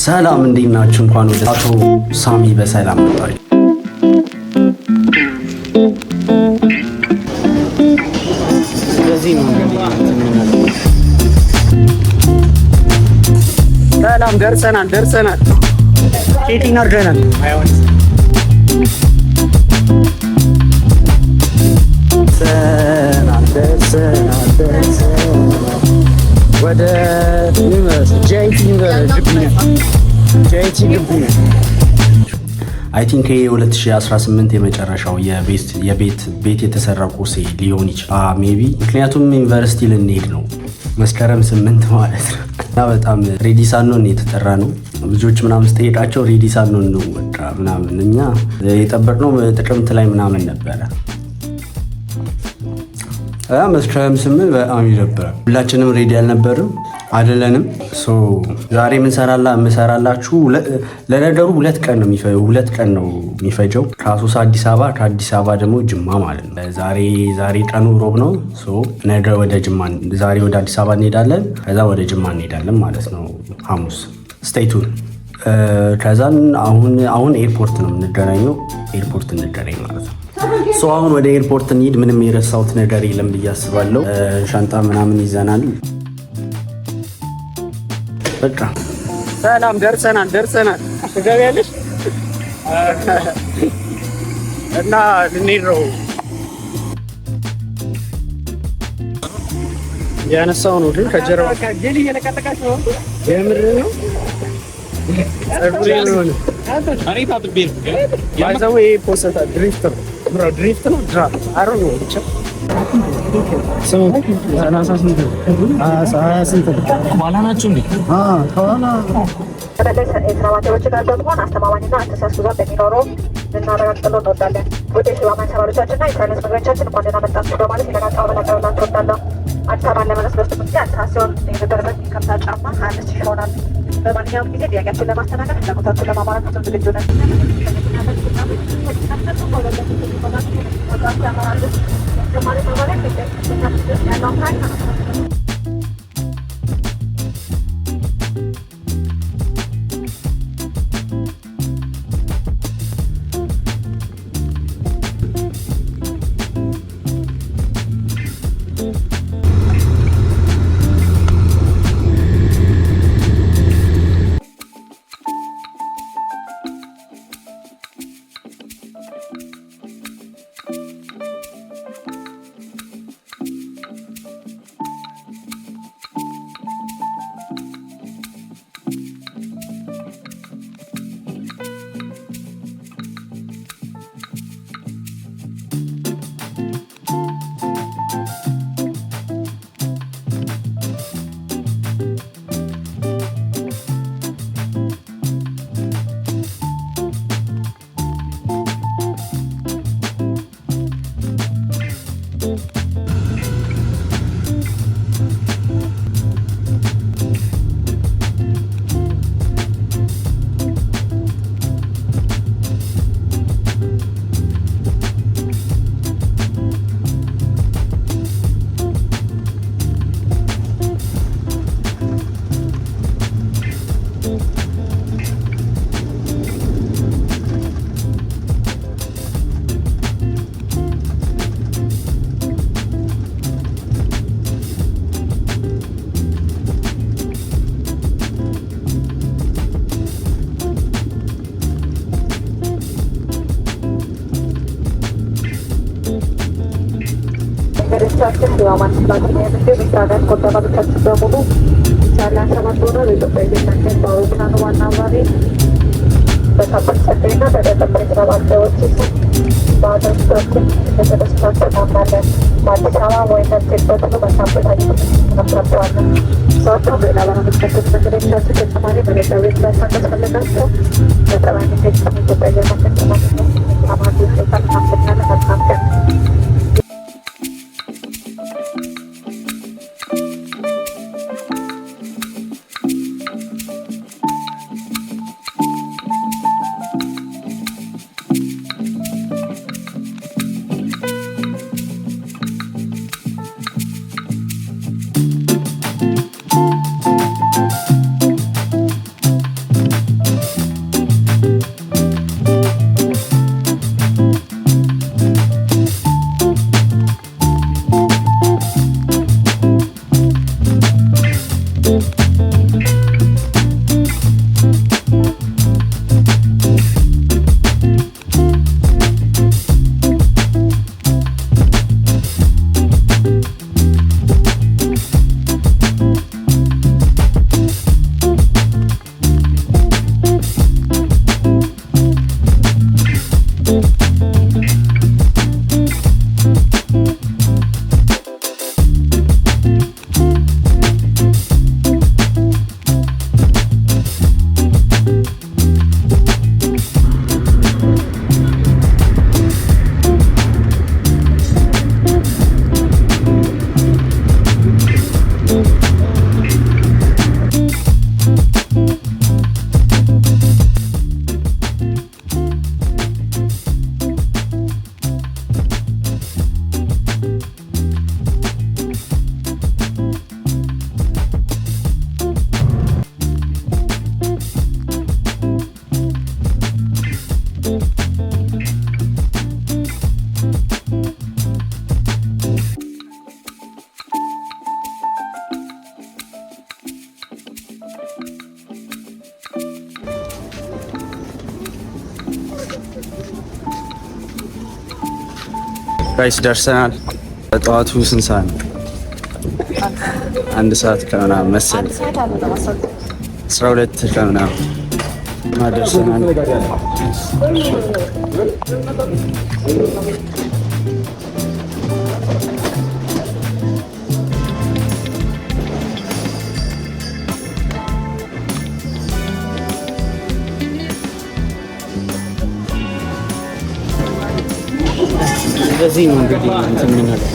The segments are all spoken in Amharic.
ሰላም እንዴት ናችሁ? እንኳን ወደ አቶ ሳሚ በሰላም መጣችሁ። ስለዚህ ነው ሰላም ደርሰናል ቼቲንግ አድርገናል። ወደ አይ ቲንክ የ2018 የመጨረሻው የቤት የተሰራ ቁርሴ ሊሆን ይችላል ሜቢ። ምክንያቱም ዩኒቨርሲቲ ልንሄድ ነው መስከረም 8 ማለት ነው እና በጣም ሬዲ ሳንሆን የተጠራ ነው። ልጆች ምናምን ስትሄዳቸው ሬዲ ሳንሆን ነው በቃ ምናምን። እኛ የጠበቅነው ጥቅምት ላይ ምናምን ነበረ። መስከረም 8 በጣም ይደብራል። ሁላችንም ሬዲ አልነበርም አይደለንም። ዛሬ ምንሰራላችሁ ለነገሩ ሁለት ቀን ነው የሚፈጀው። ከአሶሳ አዲስ አበባ፣ ከአዲስ አበባ ደግሞ ጅማ ማለት ነው። ዛሬ ቀኑ ሮብ ነው። ነገ ዛሬ ወደ አዲስ አበባ እንሄዳለን፣ ከዛ ወደ ጅማ እንሄዳለን ማለት ነው ሐሙስ። ስቴቱን ከዛን አሁን ኤርፖርት ነው የምንገናኘው። ኤርፖርት እንገናኝ ማለት ነው። አሁን ወደ ኤርፖርት እንሂድ። ምንም የረሳሁት ነገር የለም ብዬ አስባለሁ። ሻንጣ ምናምን ይዘናል። በቃ ሰላም ደርሰናል። ትገቢያለሽ እና ልንሄድ ነው። ያነሳው ነው ግን ከጀርባ ጀሊ እየለቀለቃች ነው። የምር ነው ድሪፍት ነው አሮ ነው ብቻ ከኋላ ናቸው እንዴ? ከኋላ የስራ ጋር በመሆን አስተማማኝና አስተሳስባ በሚኖረው ልናረጋግጥለው እንወዳለን። ወደ ሽባማን ሰራሎቻችንና የሳይንስ መግቢያዎቻችን እንኳን ደህና መጣችሁ በማለት የለናጫ በላቀረላችሁ ወዳለሁ። አዲስ አበባን ለመለስ ጊዜ 10 ሲሆን የሚበደርበት የሚከፍታ ጫማ 25 ሺህ ይሆናል። በማንኛውም ጊዜ ጥያቄያችሁን ለማስተናገድ ፍላጎታችሁን ለማሟላት ፍጹም ዝግጁ ነን። መንገዶቻችን የማን ስላገኘ የምንገኝ የሳዳት ቆጠባቶቻችን በሙሉ ያለን ሰባት ሆነ በኢትዮጵያ ጌታችን በአውሮፕላኑ ዋና አብራሪ በታባች ጸደይና በተጠበቅ ስራባቸዎች በሀገር ውስጣችን እንደተደስታቸው እናምናለን። በአዲስ አበባ ወይነትበት ነው መሳበታች ነብራቸዋለን። ሰዎቹ ሌላ በመመለከት መንገዶቻችን ተጨማሪ መረጃ ቤት ላሳቀስ ፈለጋቸው በጠባኝ ቴክስ ኢትዮጵያ ጌታችን ማለት ነው አማዲ ሴታ ናፍናለ መሳምቀን ጋይስ ደርሰናል። በጠዋቱ ስንት ሰዓት ነው? 1 ሰዓት ከምናምን መሰለኝ 12 ከምናምን ደርሰናል። እንደዚህ ነው እንግዲህ እንትን የምንለው።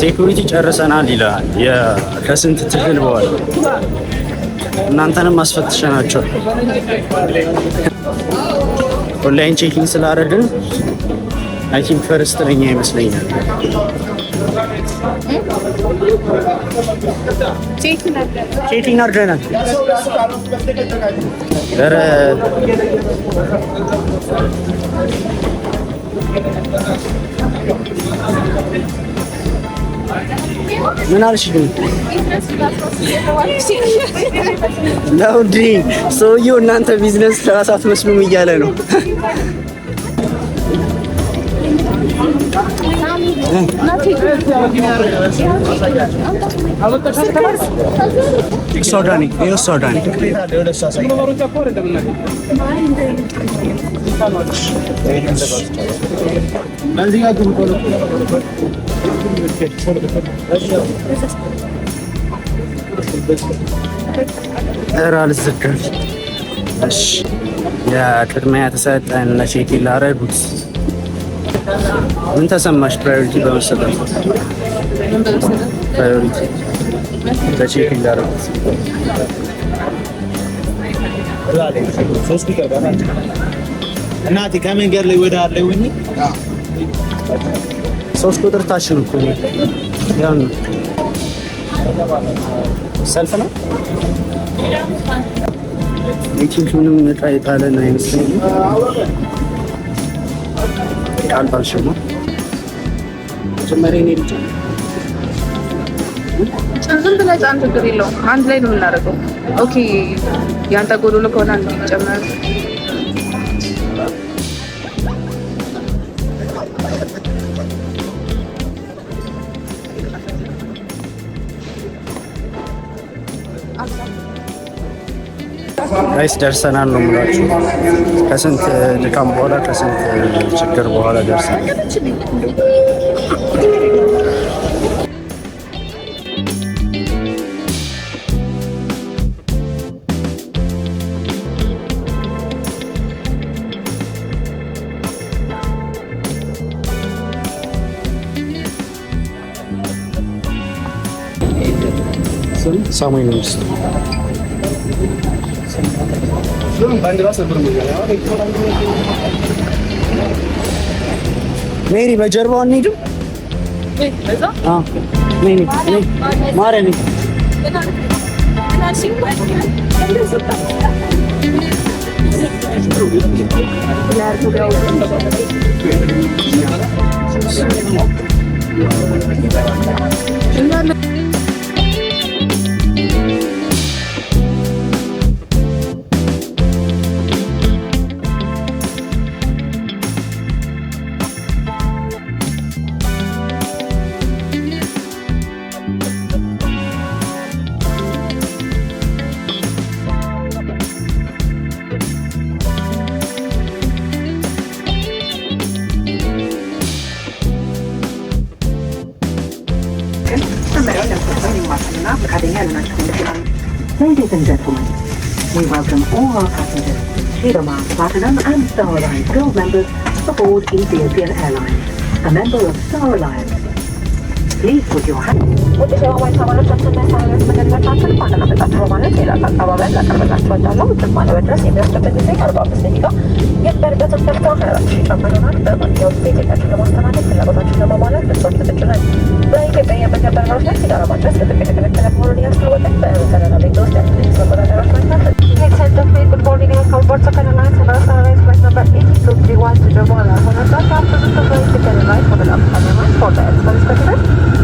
ሴኩሪቲ ጨርሰናል ይላል። ከስንት ትግል በኋላ እናንተንም አስፈትሸናቸው ኦንላይን ቼኪንግ ስላደረግን አይ ቲንክ ፈርስት ለኛ ይመስለኛል። ቼኪንግ አድርገናል። ኧረ ምን አልሽ ግን? ነው እንዴ ሰውዬው? እናንተ ቢዝነስ ክላስ አትመስሉም እያለ ነው። ሶዳኒ ይኸው ሶዳኒ ኧረ አልዘጋም። እሺ የቅድሚያ የተሰጠን ለቼኪን ላደረጉት ምን ተሰማሽ? ፕራዮሪቲ በመሰጠት ፕራዮሪቲ ለቼኪን ላደረጉት እናቴ ከመንገድ ላይ ወደ አለ ወይ 3 ቁጥር ታች ነው እኮ ያው ነው። ሰልፍ ነው። ምንም እቃ የጣለን አይመስለኝም። ቃል ባልሽማ ጀመሬ ነው ልጅ ዝም ብለህ ጫን፣ ችግር የለውም። አንድ ላይ ነው የምናደርገው። ኦኬ ያንተ ጎዶሎ ከሆነ አንድ ይጨመር። ጋይስ ደርሰናል ነው የምላችሁ። ከስንት ድካም በኋላ ከስንት ችግር በኋላ ደርሰናል። ሳሙኤል ነው ሜሪ በጀርባው እንሂድም። ማርያም Ladies and gentlemen, we welcome all our passengers, Freedom, Platinum and Star Alliance Gold members aboard Ethiopian Airlines, a member of Star Alliance. Please put your hand.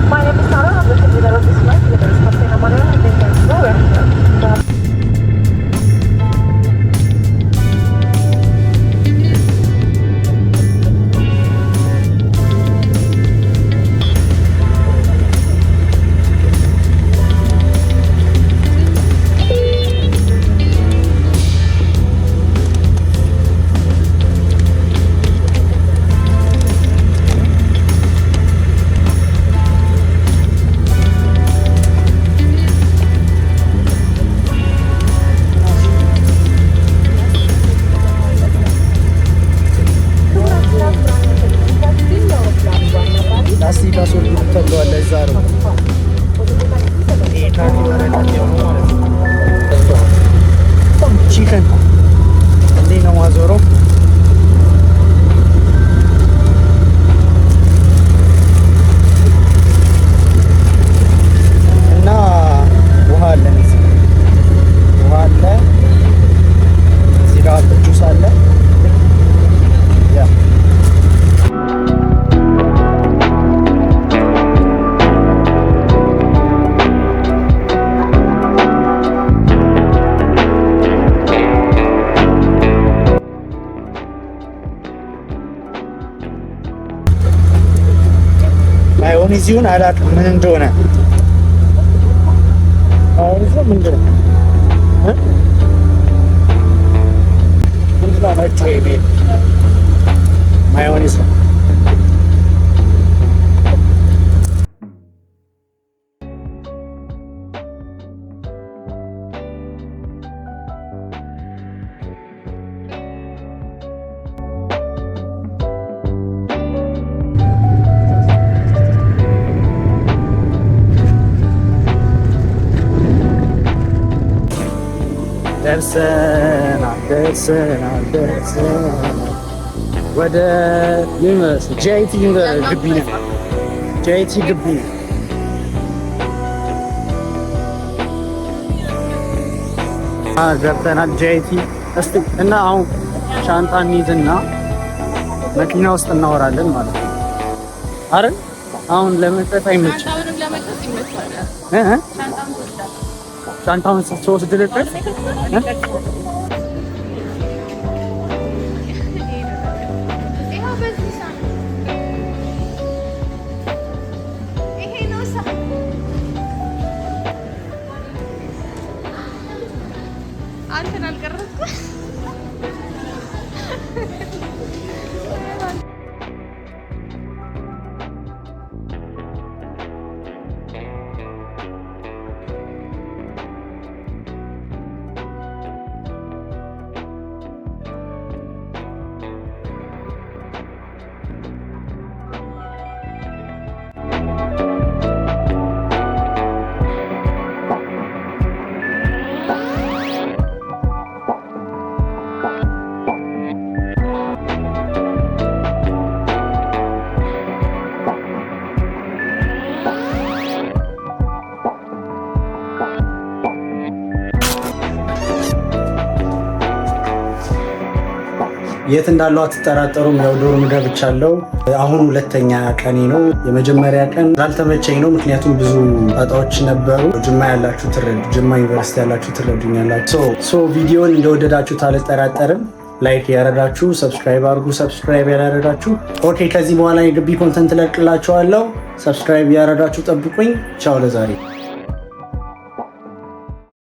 My name is Sarah. I'm the leader of this flight. The እንደዛ ነው። ቺከን እንዴት ነው ማዞረው? እና ውሃ አለ፣ ውሃ አለ፣ እዚህ ጋር ጁስ አለ። ማዮኔዚውን አላውቅም ምን እንደሆነ። ማዮኔዝ ምንድን ነው? ምንድን ነው ነጩ? ማዮኔዝ ነው። ደርሰናል ወደ ጄቲ ግቢ ነው። ጄቲ ግቢ ገብተናል። ጄቲ እስቲ እና አሁን ሻንጣ እንይዝና መኪና ውስጥ እናወራለን ማለት ነው። አረ አሁን ለመጠጥ አይመችም። ሻንጣውን ስትወስድ ልቀር አንተን አልቀረጽኩም። የት እንዳለው አትጠራጠሩም። ያው ዶርም ገብቻለሁ። አሁን ሁለተኛ ቀኔ ነው። የመጀመሪያ ቀን ስላልተመቸኝ ነው፣ ምክንያቱም ብዙ ጣጣዎች ነበሩ። ጅማ ያላችሁ ትረዱ፣ ጅማ ዩኒቨርሲቲ ያላችሁ ትረዱኛላችሁ። ቪዲዮን እንደወደዳችሁት አልጠራጠርም። ላይክ ያደረጋችሁ፣ ሰብስክራይብ አድርጉ። ሰብስክራይብ ያላደረጋችሁ ኦኬ፣ ከዚህ በኋላ የግቢ ኮንተንት ለቅላችኋለሁ። ሰብስክራይብ ያደረጋችሁ ጠብቁኝ። ቻው ለዛሬ።